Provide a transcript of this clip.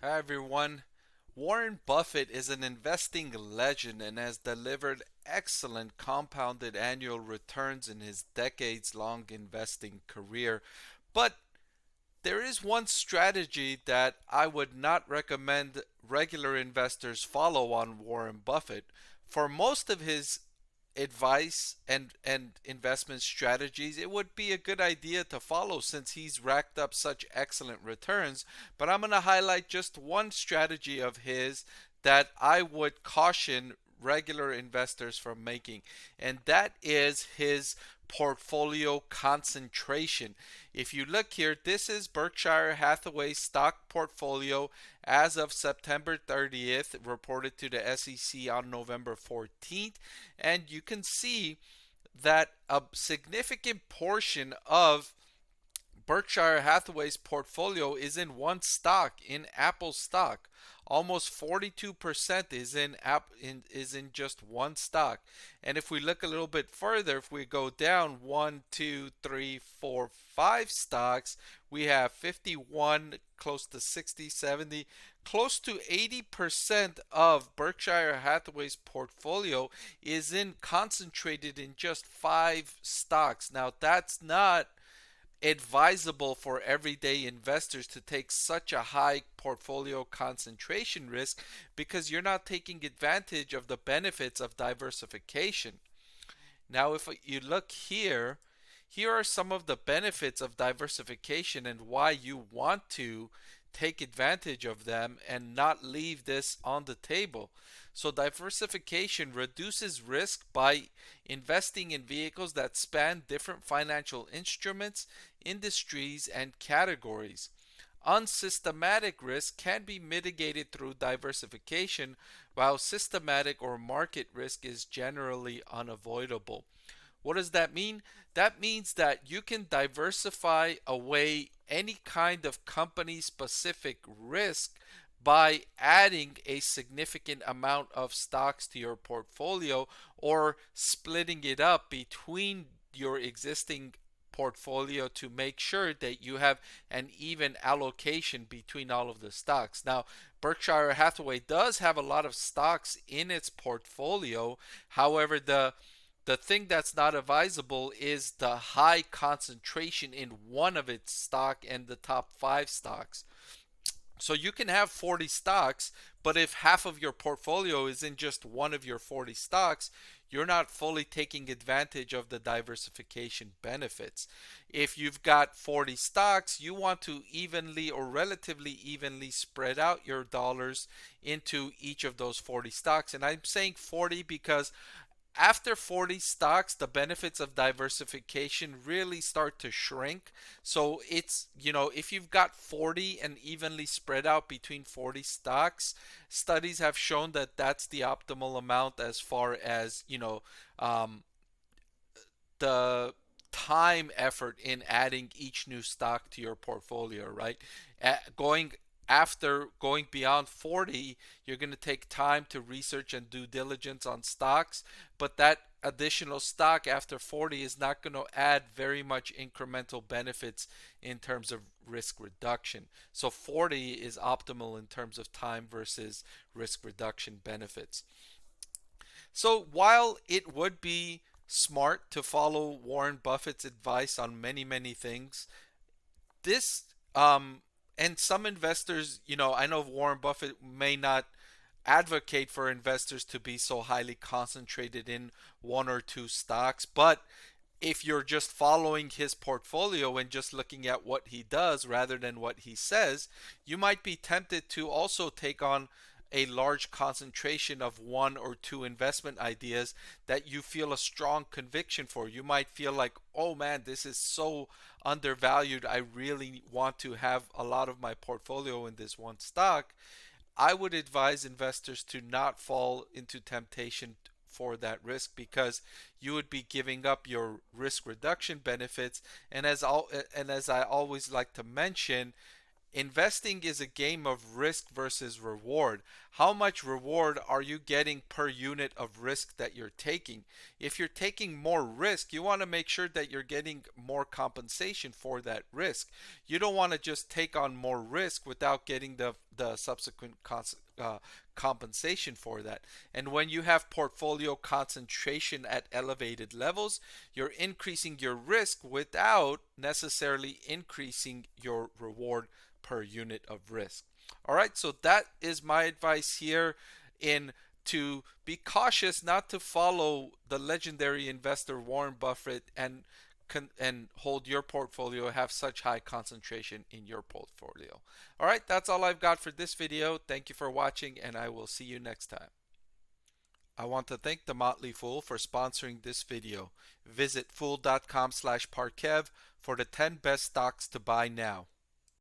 Hi everyone. Warren Buffett is an investing legend and has delivered excellent compounded annual returns in his decades long investing career. But there is one strategy that I would not recommend regular investors follow on Warren Buffett. For most of his advice and investment strategies, it would be a good idea to follow since he's racked up such excellent returns. But I'm going to highlight just one strategy of his that I would caution regular investors from making, and that is his portfolio concentration. If you look here, this is Berkshire Hathaway's stock portfolio as of September 30th, reported to the SEC on November 14th. And you can see that a significant portion of Berkshire Hathaway's portfolio is in one stock, in Apple stock. Almost 42% is in just one stock. And if we look a little bit further, if we go down one, two, three, four, five stocks, we have 51, close to 60, 70, close to 80% of Berkshire Hathaway's portfolio is in concentrated in just five stocks. Now that's not advisable for everyday investors to take such a high portfolio concentration risk because you're not taking advantage of the benefits of diversification. Now, if you look here, here are some of the benefits of diversification and why you want to take advantage of them and not leave this on the table. So, diversification reduces risk by investing in vehicles that span different financial instruments, industries, and categories. Unsystematic risk can be mitigated through diversification, while systematic or market risk is generally unavoidable. What does that mean? That means that you can diversify away any kind of company specific risk by adding a significant amount of stocks to your portfolio or splitting it up between your existing portfolio to make sure that you have an even allocation between all of the stocks. Now, Berkshire Hathaway does have a lot of stocks in its portfolio. However, the thing that's not advisable is the high concentration in one of its stock and the top five stocks. So you can have 40 stocks, but if half of your portfolio is in just one of your 40 stocks, you're not fully taking advantage of the diversification benefits. If you've got 40 stocks, you want to evenly or relatively evenly spread out your dollars into each of those 40 stocks. And I'm saying 40 because after 40 stocks, the benefits of diversification really start to shrink. So it's, if you've got 40 and evenly spread out between 40 stocks, studies have shown that that's the optimal amount as far as, um, the time effort in adding each new stock to your portfolio, right? Going after going beyond 40, you're going to take time to research and due diligence on stocks, but that additional stock after 40 is not going to add very much incremental benefits in terms of risk reduction. So 40 is optimal in terms of time versus risk reduction benefits. So while it would be smart to follow Warren Buffett's advice on many, many things, this and some investors, I know Warren Buffett may not advocate for investors to be so highly concentrated in one or two stocks, but if you're just following his portfolio and just looking at what he does rather than what he says, you might be tempted to also take on a large concentration of one or two investment ideas that you feel a strong conviction for. You might feel like, oh man, this is so undervalued. I really want to have a lot of my portfolio in this one stock. I would advise investors to not fall into temptation for that risk because you would be giving up your risk reduction benefits. And as I always like to mention, investing is a game of risk versus reward. How much reward are you getting per unit of risk that you're taking? If you're taking more risk, you want to make sure that you're getting more compensation for that risk. You don't want to just take on more risk without getting the subsequent compensation for that. And when you have portfolio concentration at elevated levels, you're increasing your risk without necessarily increasing your reward per unit of risk. All right, so that is my advice here in to be cautious not to follow the legendary investor Warren Buffett and hold your portfolio, have such high concentration in your portfolio. All right, that's all I've got for this video. Thank you for watching, and I will see you next time. I want to thank the Motley Fool for sponsoring this video. Visit fool.com/Parkev for the 10 best stocks to buy now.